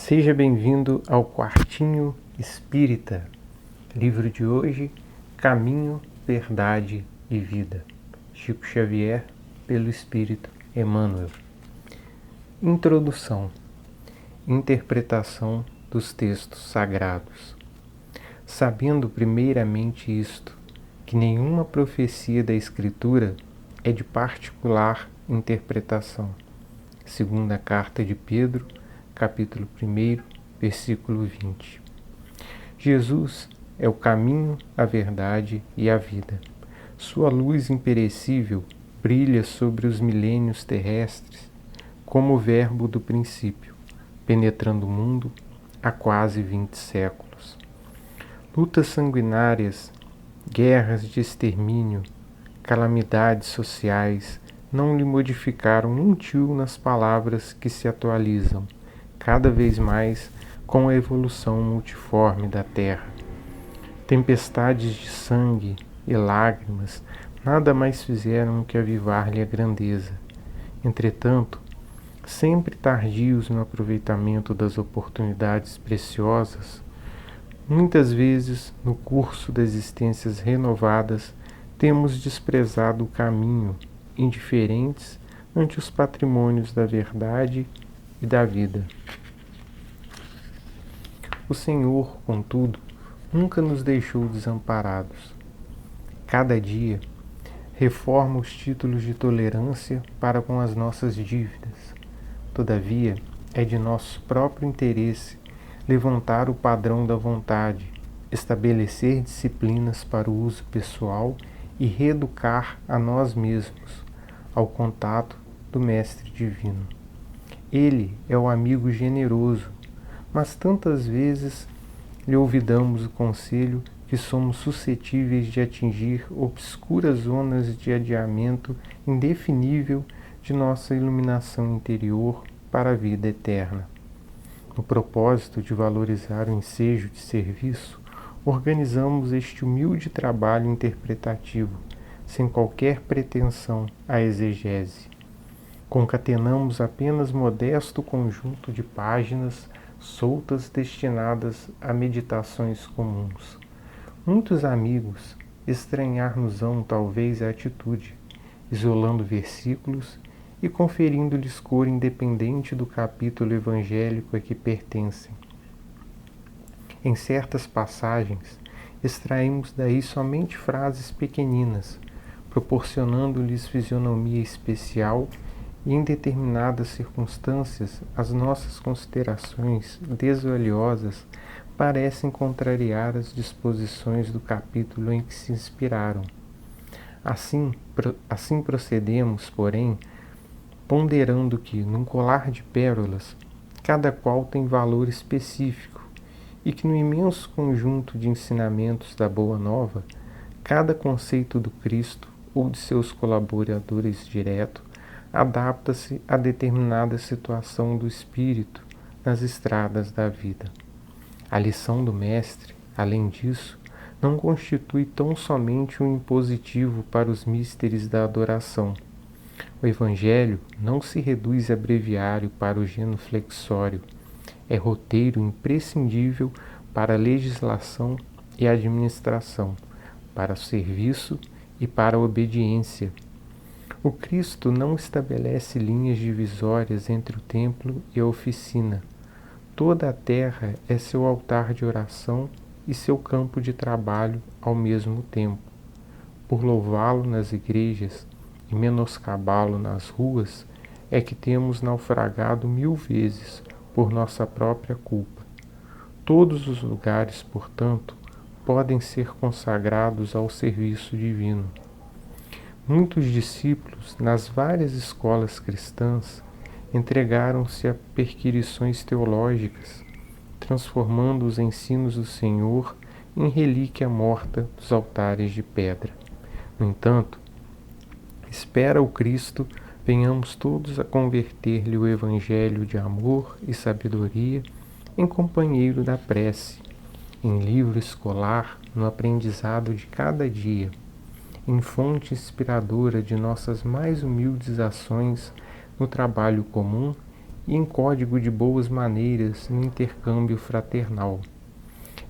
Seja bem-vindo ao Quartinho Espírita. Livro de hoje, Caminho, Verdade e Vida. Chico Xavier, pelo Espírito Emmanuel. Introdução. Interpretação dos textos sagrados. Sabendo primeiramente isto, que nenhuma profecia da Escritura é de particular interpretação. Segunda Carta de Pedro, capítulo 1, versículo 20. Jesus é o caminho, a verdade e a vida. Sua luz imperecível brilha sobre os milênios terrestres como o verbo do princípio, penetrando o mundo há quase 20 séculos. Lutas sanguinárias, guerras de extermínio, calamidades sociais não lhe modificaram um tio nas palavras que se atualizam cada vez mais com a evolução multiforme da Terra. Tempestades de sangue e lágrimas nada mais fizeram que avivar-lhe a grandeza. Entretanto, sempre tardios no aproveitamento das oportunidades preciosas, muitas vezes, no curso das existências renovadas, temos desprezado o caminho, indiferentes ante os patrimônios da verdade e da vida. O Senhor, contudo, nunca nos deixou desamparados. Cada dia reforma os títulos de tolerância para com as nossas dívidas. Todavia, é de nosso próprio interesse levantar o padrão da vontade, estabelecer disciplinas para o uso pessoal e reeducar a nós mesmos ao contato do Mestre Divino. Ele é o amigo generoso, mas tantas vezes lhe olvidamos o conselho que somos suscetíveis de atingir obscuras zonas de adiamento indefinível de nossa iluminação interior para a vida eterna. No propósito de valorizar o ensejo de serviço, organizamos este humilde trabalho interpretativo, sem qualquer pretensão à exegese. Concatenamos apenas modesto conjunto de páginas soltas destinadas a meditações comuns. Muitos amigos estranhar-nos-ão talvez a atitude, isolando versículos e conferindo-lhes cor independente do capítulo evangélico a que pertencem. Em certas passagens, extraímos daí somente frases pequeninas, proporcionando-lhes fisionomia especial e em determinadas circunstâncias as nossas considerações desvaliosas parecem contrariar as disposições do capítulo em que se inspiraram. Assim procedemos, porém, ponderando que, num colar de pérolas, cada qual tem valor específico e que no imenso conjunto de ensinamentos da Boa Nova, cada conceito do Cristo ou de seus colaboradores diretos adapta-se a determinada situação do espírito nas estradas da vida. A lição do Mestre, além disso, não constitui tão somente um impositivo para os místeres da adoração. O Evangelho não se reduz a breviário para o genuflexório, é roteiro imprescindível para a legislação e a administração, para o serviço e para a obediência. O Cristo não estabelece linhas divisórias entre o templo e a oficina. Toda a terra é seu altar de oração e seu campo de trabalho ao mesmo tempo. Por louvá-lo nas igrejas e menoscabá-lo nas ruas, é que temos naufragado 1000 vezes por nossa própria culpa. Todos os lugares, portanto, podem ser consagrados ao serviço divino. Muitos discípulos, nas várias escolas cristãs, entregaram-se a perquirições teológicas, transformando os ensinos do Senhor em relíquia morta dos altares de pedra. No entanto, espera o Cristo venhamos todos a converter-lhe o Evangelho de amor e sabedoria em companheiro da prece, em livro escolar, no aprendizado de cada dia, em fonte inspiradora de nossas mais humildes ações no trabalho comum e em código de boas maneiras no intercâmbio fraternal.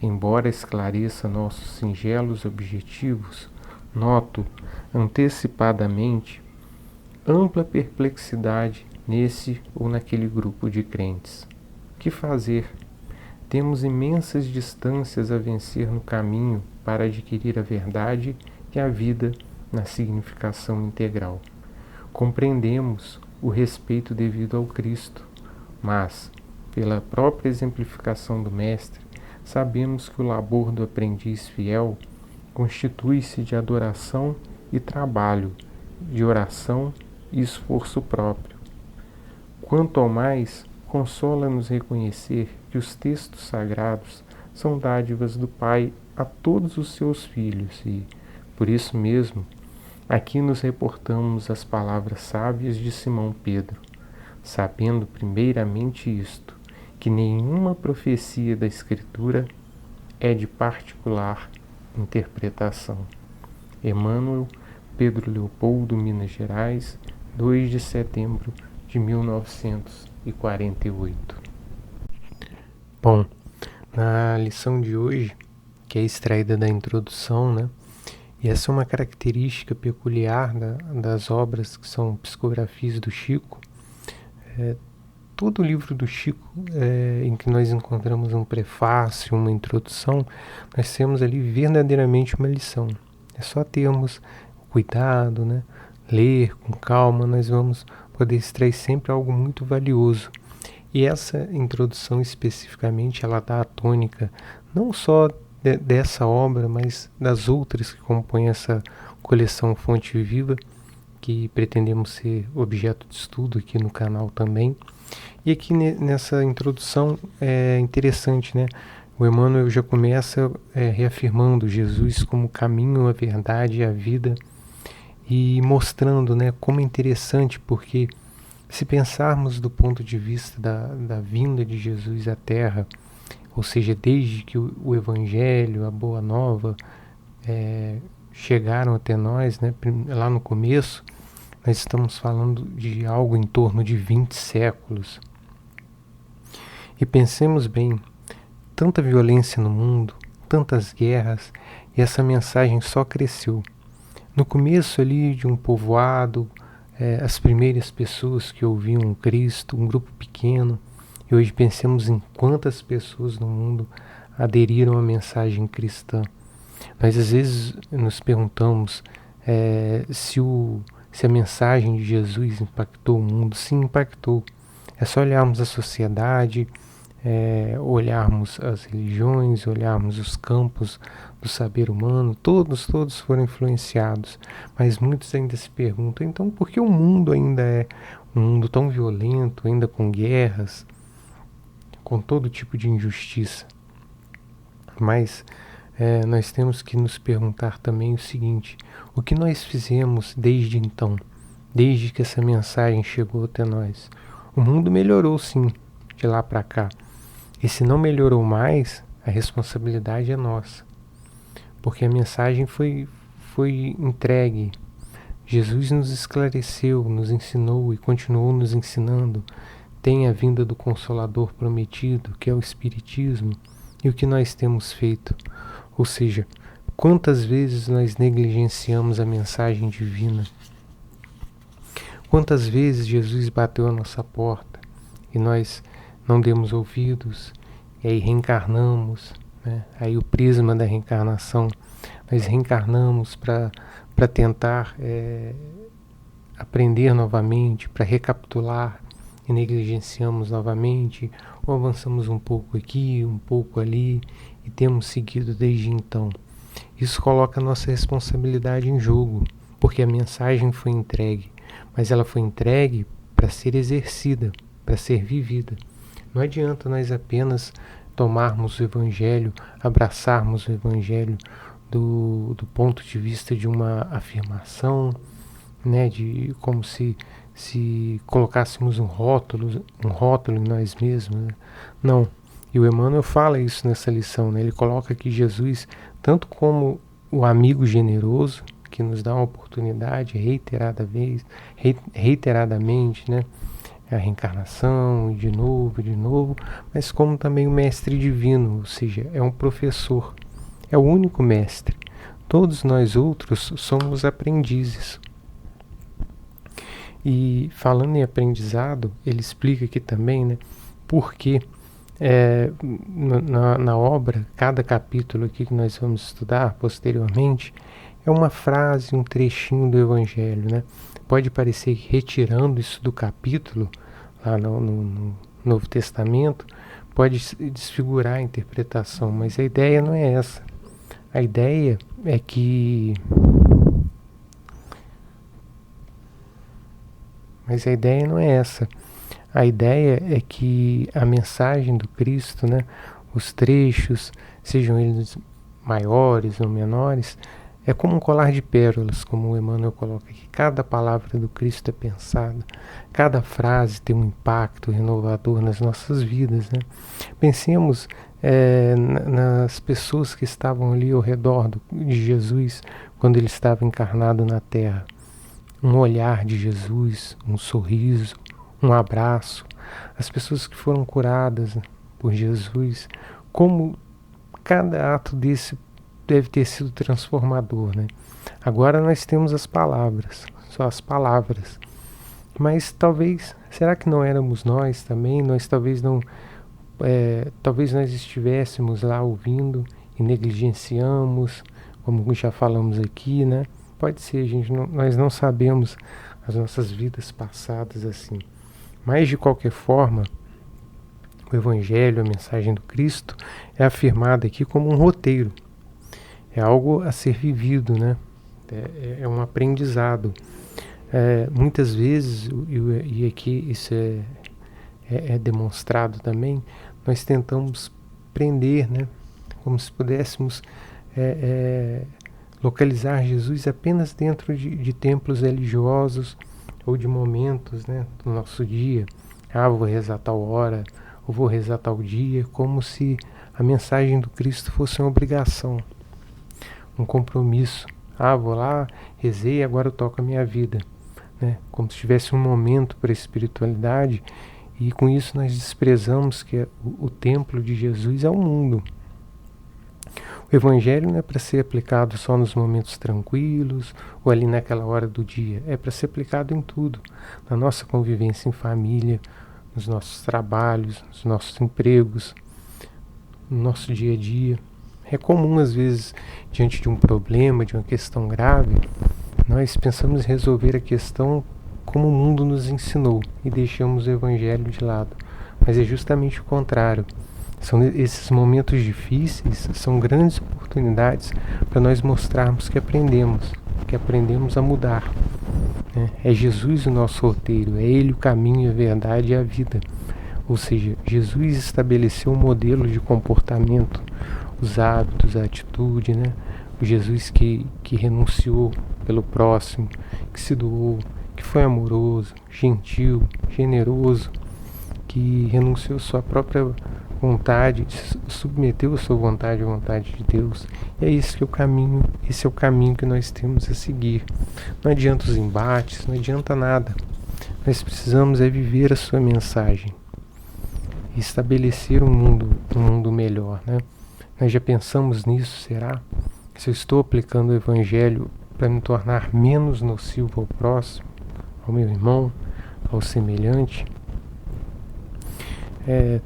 Embora esclareça nossos singelos objetivos, noto antecipadamente ampla perplexidade nesse ou naquele grupo de crentes. Que fazer? Temos imensas distâncias a vencer no caminho para adquirir a verdade e a vida na significação integral. Compreendemos o respeito devido ao Cristo, mas, pela própria exemplificação do Mestre, sabemos que o labor do aprendiz fiel constitui-se de adoração e trabalho, de oração e esforço próprio. Quanto ao mais, consola-nos reconhecer que os textos sagrados são dádivas do Pai a todos os seus filhos e, por isso mesmo, aqui nos reportamos às palavras sábias de Simão Pedro, sabendo primeiramente isto, que nenhuma profecia da Escritura é de particular interpretação. Emmanuel, Pedro Leopoldo, Minas Gerais, 2 de setembro de 1948. Bom, na lição de hoje, que é extraída da introdução, né? E essa é uma característica peculiar das obras que são psicografias do Chico. Todo o livro do Chico, em que nós encontramos um prefácio, uma introdução, nós temos ali verdadeiramente uma lição. É só termos cuidado, né? Ler com calma, nós vamos poder extrair sempre algo muito valioso. E essa introdução especificamente, ela dá a tônica não só dessa obra, mas das outras que compõem essa coleção Fonte Viva, que pretendemos ser objeto de estudo aqui no canal também. E aqui nessa introdução é interessante, né? O Emmanuel já começa reafirmando Jesus como o caminho, a verdade e a vida, e mostrando, né, como é interessante, porque se pensarmos do ponto de vista da vinda de Jesus à Terra, ou seja, desde que o Evangelho, a Boa Nova, chegaram até nós, né, lá no começo, nós estamos falando de algo em torno de 20 séculos. E pensemos bem, tanta violência no mundo, tantas guerras, e essa mensagem só cresceu. No começo ali de um povoado, as primeiras pessoas que ouviam Cristo, um grupo pequeno, e hoje pensemos em quantas pessoas no mundo aderiram à mensagem cristã. Nós às vezes nos perguntamos se a mensagem de Jesus impactou o mundo. Sim, impactou. É só olharmos a sociedade, olharmos as religiões, olharmos os campos do saber humano, todos foram influenciados, mas muitos ainda se perguntam, então por que o mundo ainda é um mundo tão violento, ainda com guerras, com todo tipo de injustiça? Mas nós temos que nos perguntar também o seguinte: o que nós fizemos desde então, desde que essa mensagem chegou até nós? O mundo melhorou sim, de lá para cá, e se não melhorou mais, a responsabilidade é nossa, porque a mensagem foi entregue. Jesus nos esclareceu, nos ensinou e continuou nos ensinando. Tem a vinda do Consolador prometido, que é o Espiritismo, e o que nós temos feito? Ou seja, quantas vezes nós negligenciamos a mensagem divina? Quantas vezes Jesus bateu a nossa porta e nós não demos ouvidos, e aí reencarnamos, né? Aí o prisma da reencarnação, nós reencarnamos para tentar aprender novamente, para recapitular, e negligenciamos novamente, ou avançamos um pouco aqui, um pouco ali, e temos seguido desde então. Isso coloca a nossa responsabilidade em jogo, porque a mensagem foi entregue, mas ela foi entregue para ser exercida, para ser vivida. Não adianta nós apenas tomarmos o Evangelho, abraçarmos o Evangelho do ponto de vista de uma afirmação, né, de como se colocássemos um rótulo em nós mesmos, né? Não. E o Emmanuel fala isso nessa lição, né? Ele coloca que Jesus, tanto como o amigo generoso, que nos dá uma oportunidade reiteradamente, né, a reencarnação, e de novo, mas como também o mestre divino, ou seja, é um professor, é o único mestre. Todos nós outros somos aprendizes. E falando em aprendizado, ele explica aqui também, né, porque na obra, cada capítulo aqui que nós vamos estudar posteriormente, é uma frase, um trechinho do Evangelho, né? Pode parecer que retirando isso do capítulo, lá no Novo Testamento, pode desfigurar a interpretação, mas a ideia não é essa. A ideia é que... Mas a ideia não é essa. A ideia é que a mensagem do Cristo, né, os trechos, sejam eles maiores ou menores, é como um colar de pérolas, como o Emmanuel coloca aqui. Cada palavra do Cristo é pensada, cada frase tem um impacto renovador nas nossas vidas, né? Pensemos nas pessoas que estavam ali ao redor de Jesus quando ele estava encarnado na Terra. Um olhar de Jesus, um sorriso, um abraço, as pessoas que foram curadas por Jesus, como cada ato desse deve ter sido transformador, né? Agora nós temos as palavras, só as palavras, mas talvez, será que não éramos nós também? Nós talvez não, talvez nós estivéssemos lá ouvindo e negligenciamos, como já falamos aqui, né? Pode ser, gente, nós não sabemos as nossas vidas passadas assim. Mas, de qualquer forma, o Evangelho, a mensagem do Cristo, é afirmada aqui como um roteiro. É algo a ser vivido, né? É um aprendizado. Muitas vezes, e aqui isso é demonstrado também, nós tentamos prender, né? Como se pudéssemos localizar Jesus apenas dentro de templos religiosos, ou de momentos, né, do nosso dia. Vou rezar tal hora, ou vou rezar tal dia, como se a mensagem do Cristo fosse uma obrigação, um compromisso. Vou lá, rezei, agora eu toco a minha vida, né? Como se tivesse um momento para a espiritualidade, e com isso nós desprezamos que o templo de Jesus é o mundo. O Evangelho não é para ser aplicado só nos momentos tranquilos ou ali naquela hora do dia. É para ser aplicado em tudo. Na nossa convivência em família, nos nossos trabalhos, nos nossos empregos, no nosso dia a dia. É comum, às vezes, diante de um problema, de uma questão grave, nós pensamos em resolver a questão como o mundo nos ensinou e deixamos o Evangelho de lado. Mas é justamente o contrário. Esses momentos difíceis são grandes oportunidades para nós mostrarmos que aprendemos a mudar. É Jesus o nosso roteiro, é Ele o caminho, a verdade e a vida. Ou seja, Jesus estabeleceu um modelo de comportamento, os hábitos, a atitude, né? O Jesus que renunciou pelo próximo, que se doou, que foi amoroso, gentil, generoso, que renunciou sua própria vontade, submeteu a sua vontade à vontade de Deus. E é esse que é o caminho, esse é o caminho que nós temos a seguir. Não adianta os embates, não adianta nada. Nós precisamos viver a sua mensagem e estabelecer um mundo melhor, né? Nós já pensamos nisso, será? Se eu estou aplicando o Evangelho para me tornar menos nocivo ao próximo, ao meu irmão, ao semelhante,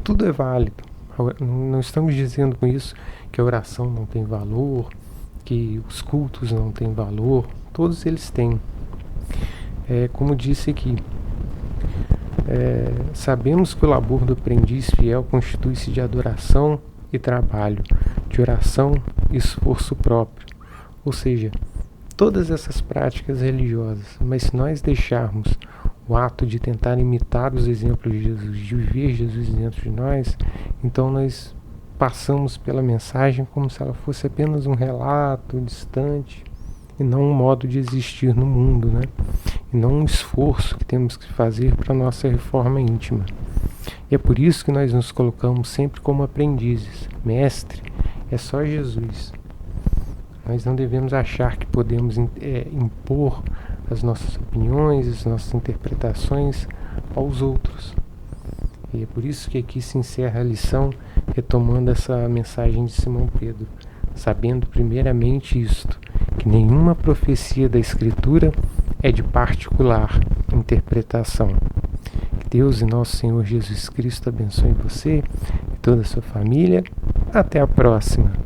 tudo é válido. Não estamos dizendo com isso que a oração não tem valor, que os cultos não têm valor. Todos eles têm. Como disse aqui, sabemos que o labor do aprendiz fiel constitui-se de adoração e trabalho, de oração e esforço próprio. Ou seja, todas essas práticas religiosas, mas se nós deixarmos o ato de tentar imitar os exemplos de Jesus, de viver Jesus dentro de nós, então nós passamos pela mensagem como se ela fosse apenas um relato distante e não um modo de existir no mundo, né? E não um esforço que temos que fazer para a nossa reforma íntima. E é por isso que nós nos colocamos sempre como aprendizes. Mestre é só Jesus. Nós não devemos achar que podemos impor as nossas opiniões, as nossas interpretações aos outros. E é por isso que aqui se encerra a lição, retomando essa mensagem de Simão Pedro, sabendo primeiramente isto, que nenhuma profecia da Escritura é de particular interpretação. Que Deus e nosso Senhor Jesus Cristo abençoe você e toda a sua família. Até a próxima!